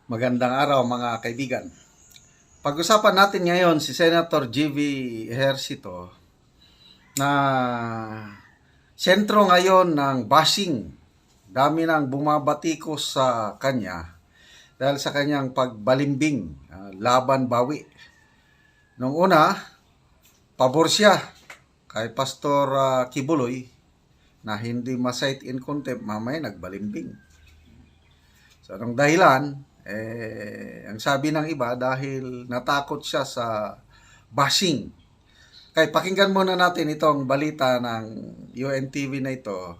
Magandang araw mga kaibigan. Pag-usapan natin ngayon si Senator G.V. Ejercito na sentro ngayon ng bashing. Dami nang bumabatikos sa kanya dahil sa kanyang pagbalimbing, laban bawi. Nung una, pabor siya kay Pastor Kibuloy na hindi ma-cite in contempt, mamaya nagbalimbing. So, anong dahilan? Ang sabi ng iba dahil natakot siya sa bashing. Kaya pakinggan muna natin itong balita ng UNTV na ito.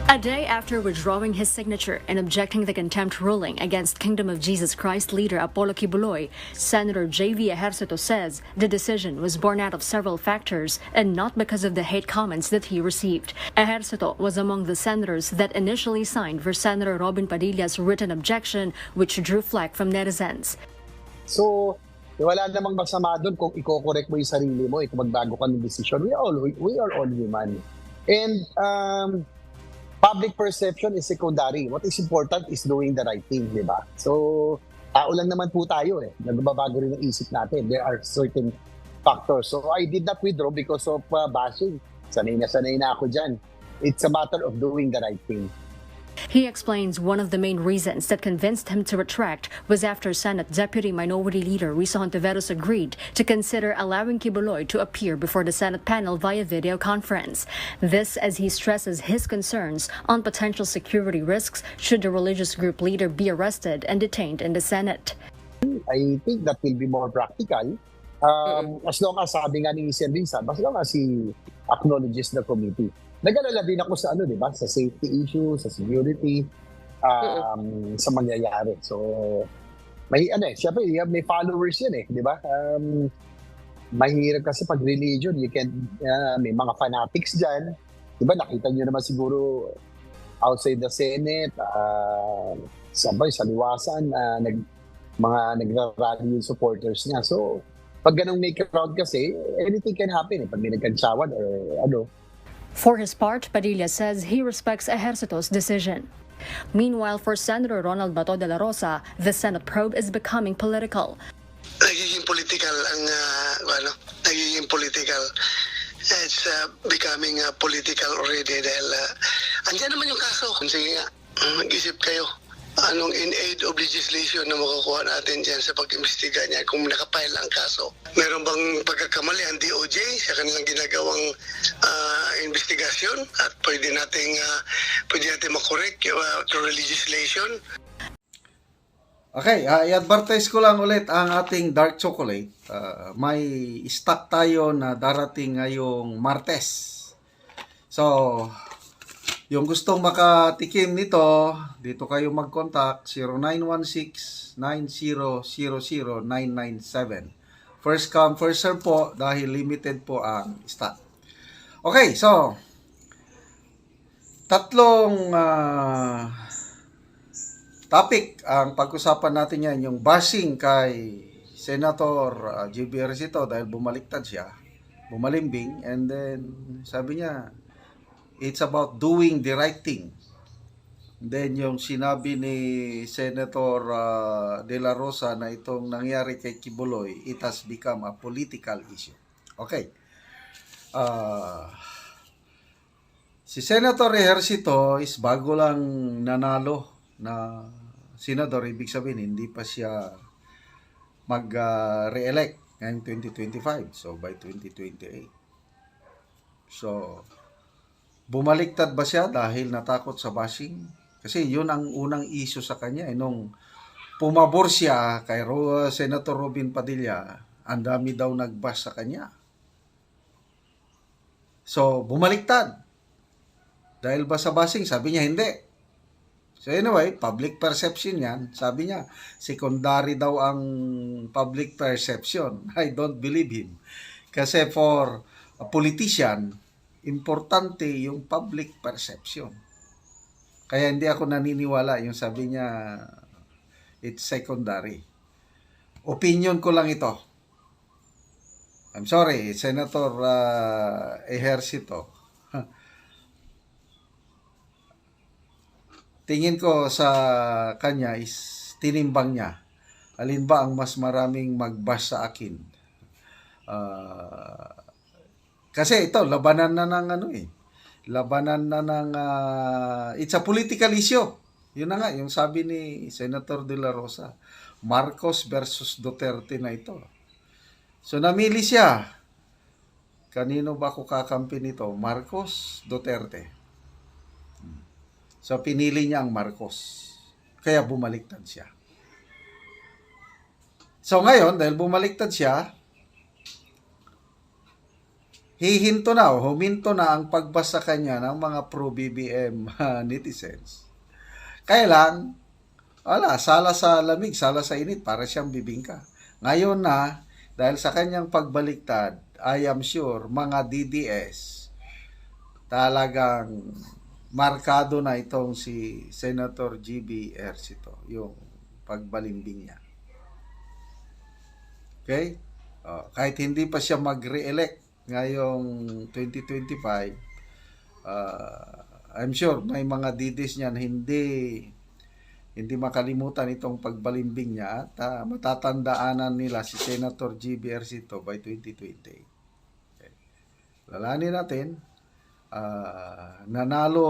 A day after withdrawing his signature and objecting the contempt ruling against Kingdom of Jesus Christ leader Apollo Kibuloy, Senator J.V. Ejercito says the decision was born out of several factors and not because of the hate comments that he received. Ejercito was among the senators that initially signed for Senator Robin Padilla's written objection, which drew flack from netizens. So, wala namang masama doon kung i-correct mo yung sarili mo, kung magbago ka ng decision. We are all human. And public perception is secondary. What is important is doing the right thing, di ba? So, tao lang naman po tayo nagbabago rin ang isip natin. There are certain factors. So, I did not withdraw because of bashing. Sanay na ako dyan. It's a matter of doing the right thing. He explains one of the main reasons that convinced him to retract was after Senate Deputy Minority Leader Risa Hontiveros agreed to consider allowing Kibuloy to appear before the Senate panel via video conference. This as he stresses his concerns on potential security risks should the religious group leader be arrested and detained in the Senate. I think that will be more practical. As long as sabi nga ni Sir Risa, as long as he acknowledges the committee. Nag-alala din ako sa di ba? Sa safety issue, sa security, sa mangyayari. So, syempre, may followers yan di ba? Mahirap kasi pag religion, may mga fanatics dyan. Di ba, nakita nyo naman siguro outside the Senate, sa liwasan, mga nagra-rally yung supporters niya. So, pag ganong may crowd kasi, anything can happen. Pag may nagkantsawan or For his part, Padilla says he respects Ejercito's decision. Meanwhile, for Senator Ronald Bato de la Rosa, the Senate probe is becoming political. Nagiging political ang nagiging political. It's becoming political already dahil andyan naman yung kaso. Sige nga, mag-isip kayo. Anong in aid of legislation na makukuha natin dyan sa pag-imbestiga niya kung nakapile ang kaso? Meron bang pagkakamali ang DOJ sa kanilang ginagawang investigasyon at pwede natin makorek through legislation? Okay, i-advertise ko lang ulit ang ating dark chocolate. May stock tayo na darating ngayong Martes. So, yung gustong makatikim nito, dito kayo mag-contact 0916-9000-997. First come, first serve po dahil limited po ang stock. Okay, so tatlong topic ang pag-usapan natin yan. Yung bashing kay Senator J.V. Ejercito dahil bumaliktad siya, bumalimbing, and then sabi niya, it's about doing the right thing. Then yung sinabi ni Senator De La Rosa na itong nangyari kay Kibuloy, it has become a political issue. Okay. Si Senator Ejercito is bago lang nanalo na senador. Ibig sabihin, hindi pa siya mag-re-elect ngayong 2025. So, by 2028. So, bumaliktad ba siya dahil natakot sa bashing? Kasi yun ang unang issue sa kanya. Nung pumabor siya kay Senator Robin Padilla, ang dami daw nag-bash sa kanya. So, bumaliktad. Dahil ba sa bashing? Sabi niya, hindi. So anyway, public perception yan. Sabi niya, secondary daw ang public perception. I don't believe him. Kasi for a politician, importante yung public perception. Kaya hindi ako naniniwala yung sabi niya, it's secondary. Opinion ko lang ito. I'm sorry, Senator Ejercito. Tingin ko sa kanya is tinimbang niya. Alin ba ang mas maraming mag-bash sa akin? Kasi ito, labanan na ng labanan na ng, it's a political issue. Yun na nga, yung sabi ni Senator De La Rosa, Marcos versus Duterte na ito. So namili siya. Kanino ba ako kakampi nito? Marcos, Duterte. So pinili niya ang Marcos. Kaya bumaliktad siya. So ngayon, dahil bumaliktad siya, huminto na ang pagbasa kanya ng mga pro-BBM netizens. Kaya lang, sala sa lamig, sala sa init, para siyang bibingka. Ngayon na, dahil sa kanyang pagbaliktad, I am sure, mga DDS, talagang markado na itong si Senator GB Ejercito, yung pagbalimbing niya. Okay? Kahit hindi pa siya mag-re-elect ngayong 2025, I'm sure may mga DDS niyan hindi makalimutan itong pagbalimbing niya at matatandaanan nila si Senator GB Ejercito by 2028. Okay. Lalanin natin, nanalo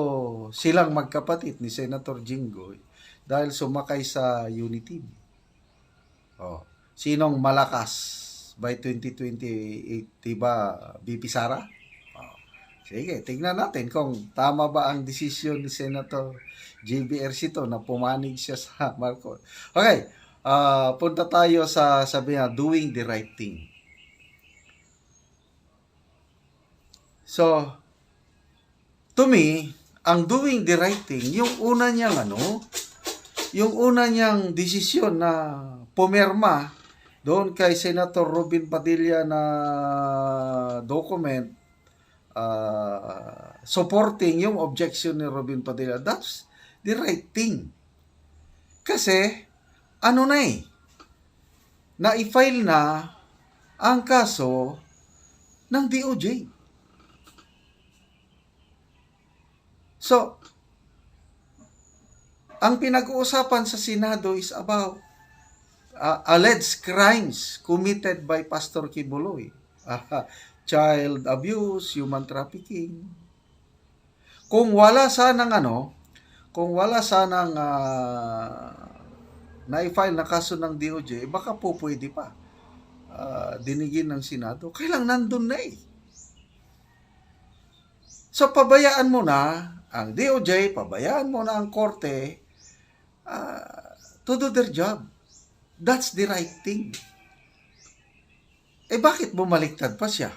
silang magkapatid ni Senator Jinggoy dahil sumakay sa Unity. Sinong malakas by 2028? Diba BP Sara? Sige, tingnan natin kung tama ba ang desisyon ni Senator JB Ejercito na pumanig siya sa Marcos. Okay, punta tayo sa sabi niya, doing the right thing. So, to me, ang doing the right thing, yung una niyang desisyon na pumirma doon kay Senator Robin Padilla na document supporting yung objection ni Robin Padilla, that's the right thing. Kasi, na-file na ang kaso ng DOJ. So, ang pinag-uusapan sa Senado is about alleged crimes committed by Pastor Kibuloy. Child abuse, human trafficking. Kung wala sanang na-file na kaso ng DOJ, baka po pwede pa dinigin ng Senado. Kailang nandun na eh. So, pabayaan mo na ang DOJ, pabayaan mo na ang korte to do their job. That's the right thing. Bakit bumaliktad pa siya?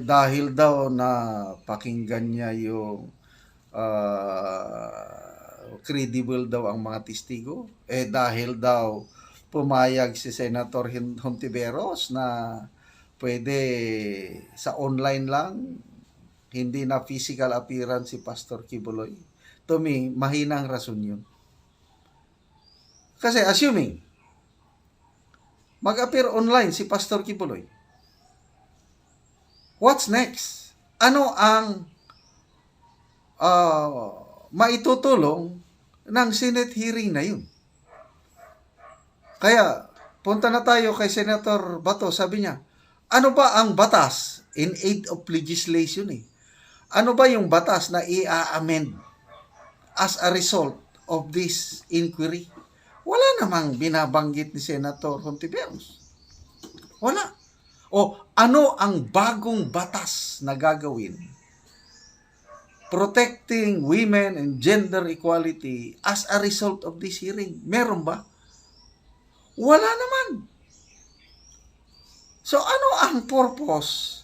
Dahil daw na pakinggan niya yung credible daw ang mga testigo. Dahil daw pumayag si Senator Hontiveros na pwede sa online lang, hindi na physical appearance si Pastor Kibuloy. To me, mahinang rason yun. Kasi assuming, mag-appear online si Pastor Kibuloy, what's next? Ano ang maitutulong ng Senate hearing na yun? Kaya, punta na tayo kay Senator Bato. Sabi niya, ano ba ang batas in aid of legislation Ano ba yung batas na i-amend as a result of this inquiry? Wala namang binabanggit ni Senator Hontiveros. Wala. O ano ang bagong batas na gagawin protecting women and gender equality as a result of this hearing? Meron ba? Wala naman. So ano ang purpose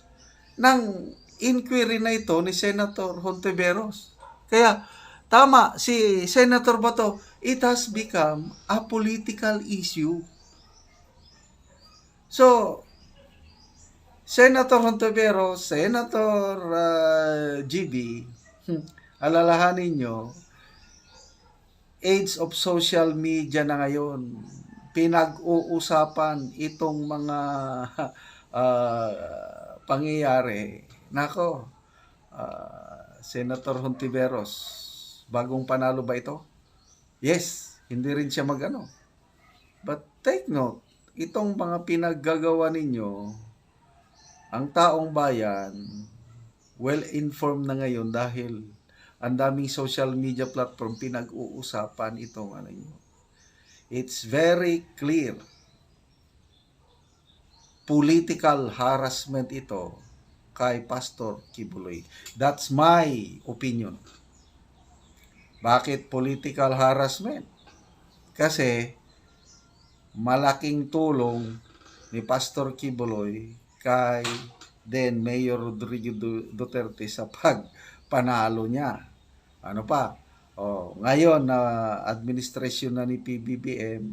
ng inquiry na ito ni Senator Hontiveros? Kaya tama si Senator Bato, it has become a political issue. So, Senator Hontiveros, Senator GB, alalahanin nyo, age of social media na ngayon, pinag-uusapan itong mga pangyayari. Nako, Senator Hontiveros, bagong panalo ba ito? Yes, Hindi rin siya mag-ano. But take note, itong mga pinaggagawa ninyo, ang taong bayan, well-informed na ngayon dahil ang daming social media platform pinag-uusapan itong ano nyo. It's very clear. Political harassment ito kay Pastor Kibuloy. That's my opinion. Bakit political harassment? Kasi malaking tulong ni Pastor Kibuloy kay then Mayor Rodrigo Duterte sa pagpanalo niya. Ano pa? Ngayon na administrasyon na ni PBBM,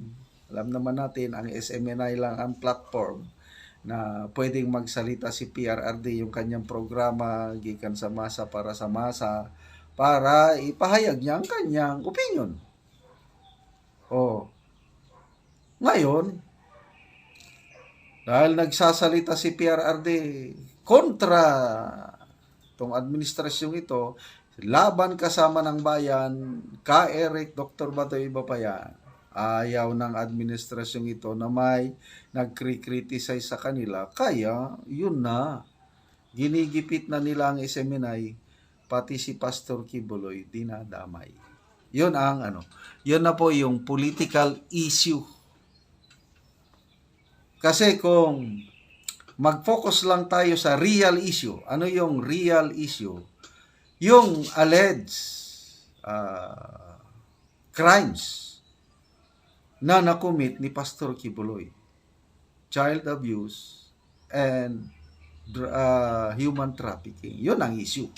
alam naman natin ang SMNI lang ang platform na pwedeng magsalita si PRRD yung kanyang programa gikan sa masa para sa masa para ipahayag niya ang kanyang opinion. Ngayon, dahil nagsasalita si PRRD kontra itong administrasyong ito, laban kasama ng bayan, ka Eric, Dr. Batoy Bapayan, ayaw ng administrasyong ito na may nagkri-criticize sa kanila. Kaya, yun na. Ginigipit na nila ang SMNI, pati si Pastor Kibuloy, dinadamay. Yun ang ano. Yun na po yung political issue. Kasi kung mag-focus lang tayo sa real issue, ano yung real issue? Yung alleged crimes na nakomit ni Pastor Kibuloy, child abuse and human trafficking. Yun ang issue.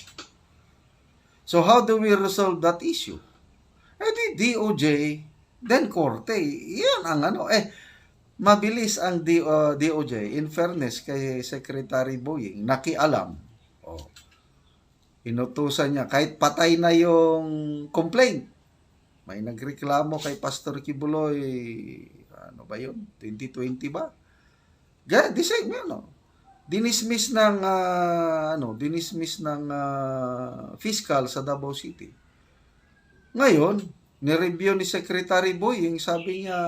So how do we resolve that issue? Di DOJ, then Korte. Yan ang ano. Mabilis ang DOJ. In fairness kay Secretary Boying, nakialam. Inutusan niya. Kahit patay na yung complaint, may nagreklamo kay Pastor Kibuloy, ano ba yun? 2020 ba? The same yun, no? Dinismiss ng fiscal sa Davao City. Ngayon, ni-review ni Secretary Boying, sabi niya,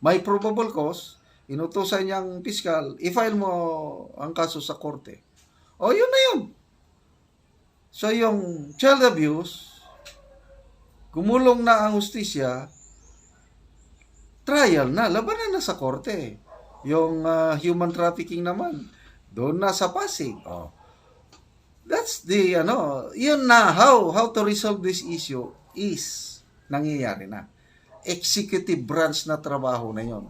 may probable cause, inutusan niyang fiscal, i-file mo ang kaso sa korte. Yun na yun. So, yung child abuse, gumulong na ang hustisya, trial na, labanan na sa korte. Yung human trafficking naman, doon na sa Pasig. That's the, yun na, how to resolve this issue is nangyayari na. Executive branch na trabaho na yon.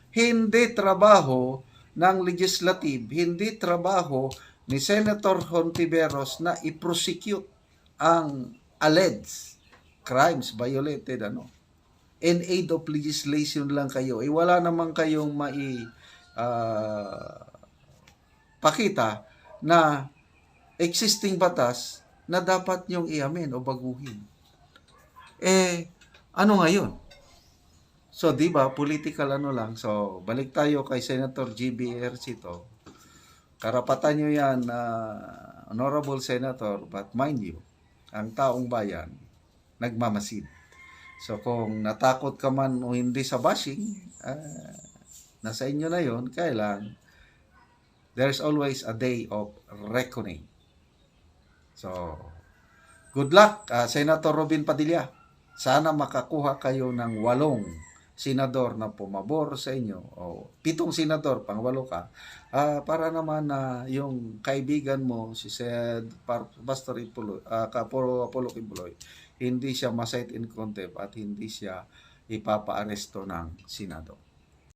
Hindi trabaho ng legislative, hindi trabaho ni Senator Hontiveros na i-prosecute ang alleged crimes violated, in aid of legislation lang kayo. Wala naman kayong pakita na existing batas na dapat nyong iamin o baguhin. Ano ngayon? So, di ba, political lang. So, balik tayo kay Senator GB Ejercito. Karapatan nyo yan, Honorable Senator, but mind you, ang taong bayan, nagmamasid. So, kung natakot ka man o hindi sa bashing, nasa inyo na yon. Kailan, there's always a day of reckoning. So, good luck, Senator Robin Padilla. Sana makakuha kayo ng 8 senador na pumabor sa inyo, o 7 senador, pang 8 ka, para naman na yung kaibigan mo, si Pastor Apollo Kibuloy, hindi siya ma-cite in contempt at hindi siya ipapa-aresto ng Senado.